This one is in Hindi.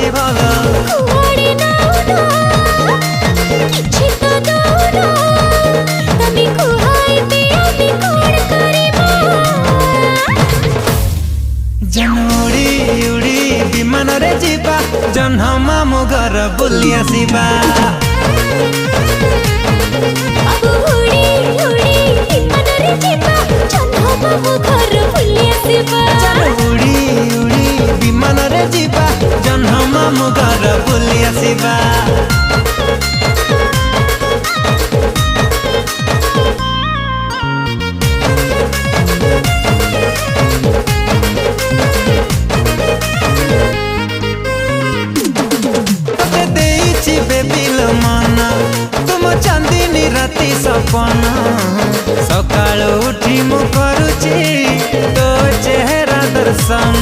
अति भल कुआडे नाउना किछि तो दौना तमे कुहाइबे आमी कोण करिबा जन उड़ी उड़ी विमान रे जीवा जन्ह मामु घर बुली आसीबा बाबू उड़ी उड़ी विमान रे जीवा जन्ह मामु घर बुली आसीबा उड़ी उड़ी विमान रे जीवा जन्ह मामु घर बुली आसीबा चांदनी राति सपना सकाळ उठी मु करुची तो चेहरा दर्शन